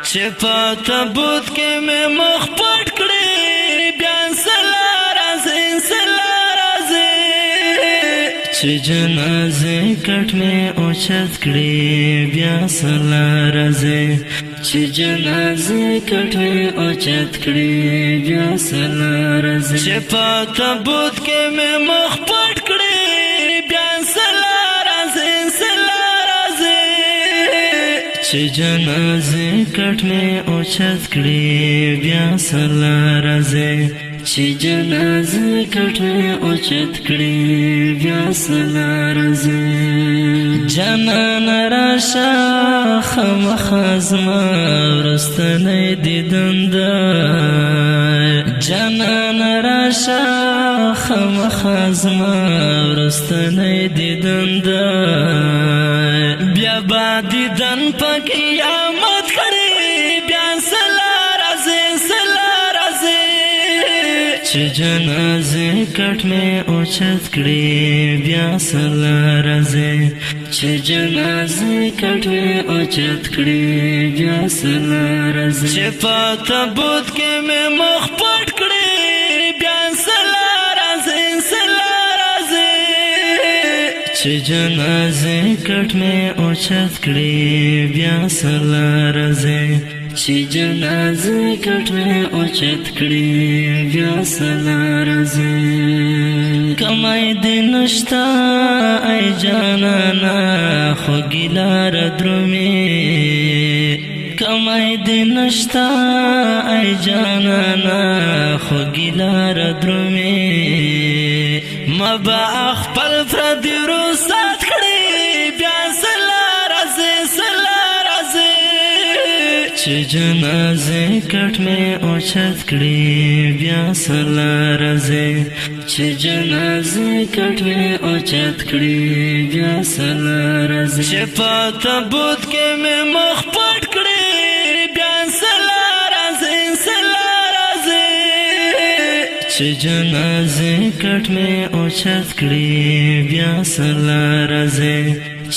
چې په تابوت کې مې مخ پټ کړې بیا سلا راځي چې جنازې کټ مې اوچت کړې بیا سلا راځي چې جنازې کټ مې اوچت کړې بیا سلا راځي چې په تابوت کې مې مخ پټ کړې بیا سلا راځي چې جنازې کټ مې اوچت کړې بیا سلا راځي چې جنازې کټ مې اوچت کړې بیا سلا راځي جانان راشه خامخا زما وروستنی دیدن ده جانان راشه خامخا زما وروستنی دیدن ده بیا با دیدن په قیامت کړي بیا سلا راځي چې جنازې کټ مې اوچت کړي بیا سلا راځي چې جنازې کټ مې اوچت کړي بیا سلا راځي چې په تابوت کې مې مخ پټ کړي بیا سلا راځي چې جنازې کټ مې اوچت کړي بیا سلا راځي چې جنازې کټ مې اوچت کړي بیا سلا راځي کمای دې نشته ای جانانا خو ګیلار درومي کمای دې نشته ای جانانا خو ګیلار درومي ما با خپل پردي روسات کړي بیا سلا راځي چې جنازې کټ مې اوچت کړي بیا سلا راځي چې جنازې کټ مې اوچت کړي بیا سلا راځي چې په تابوت کې مې مخ پټ کړي بیا سلا راځي چې جنازې کټ مې اوچت کړي بیا سلا راځي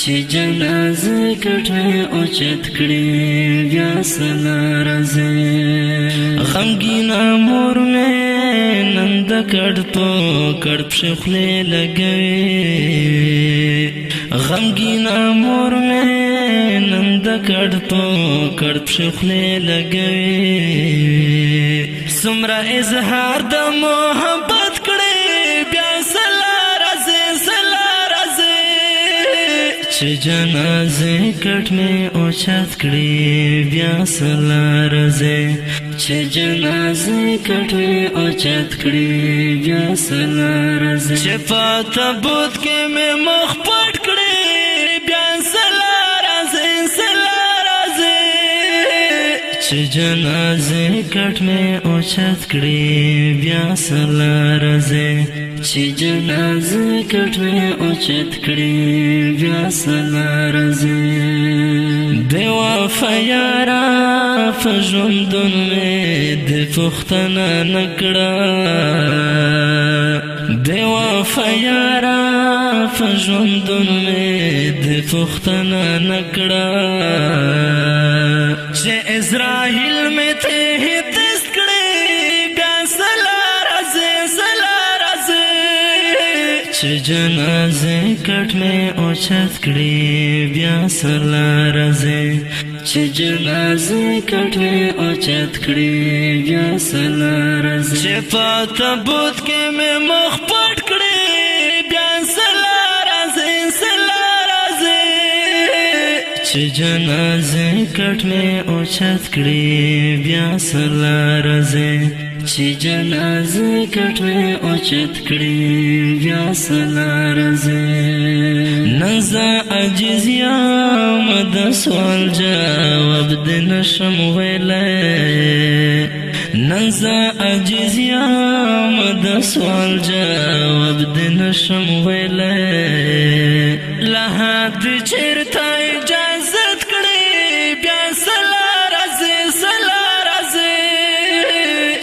چې جنازې کټ مې اوچت کړي بیا سلا راځي غمګینا مور مې نن د کډ په کډ پښې خولې لګوي غمګینا مور مې نن د کډ په کډ پښې خولې لګوي څومره اظهار د محبت کړي بیا سلا راځي چې جنازې کټ مې اوچت کړي بیا سلا راځي چې جنازې کټ مې اوچت کړي بیا سلا راځي چې په تابوت کې مې مخ پټ کړي بیا سلا راځي چې جنازې کټ مې اوچت کړي بیا سلا راځي چې جنازې کټ مې اوچت کړي بیا سلا راځي بې وفا یاره په ژوندون مې دې پوښتنه نه کړه بې وفا یاره په ژوندون مې دې پوښتنه نه کړه چې اسرائیل مې ته هیڅ کړي بیا سلا راځي چې جنازې کټ مې اوچت کړي بیا سلا راځي چې جنازې کټ مې اوچت کړي بیا سلا راځي چې په تابوت کې مې مخ پټ کړي بیا سلا راځي چې جنازې کټ مې اوچت کړي بیا سلا راځي چې جنازې کټ مې اوچت کړي بیا سلا راځي نن زه عاجز یم د سوال جواب دې نشم ویلی نن زه عاجز یم د سوال جواب دې نشم ویلی له حد چېرته اجازت کړي بیا سلا راځي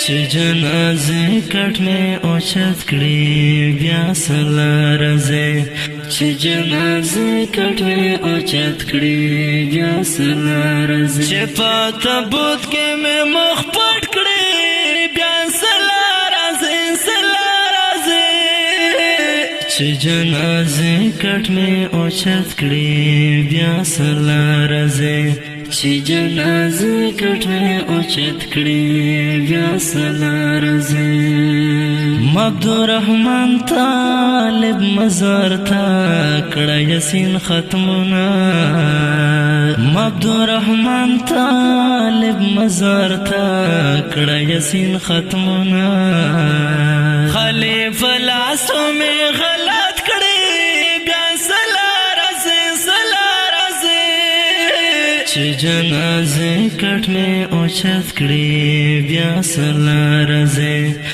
چې جنازې کټ مې اوچت کړي بیا سلا راځي چې جنازه کټ مې اوچت کړې بیا سلا راځي چې په تابوت کې مې مخ پټ کړې بیا سلا راځي سلا راځي چې جنازه کټ مې اوچت کړې بیا سلا راځي چې جنازه کټ مې اوچت کړې بیا سلا راځي عبدالرحمن طالب مزار تا کړه یاسین ختمونه عبدالرحمن طالب مزار تا کړه یاسین ختمونه خلیفہ لاسو مې غلط کړې بیا سلا راځي سلا راځي چې جنازه کټ مې اوچت کړې بیا سلا راځي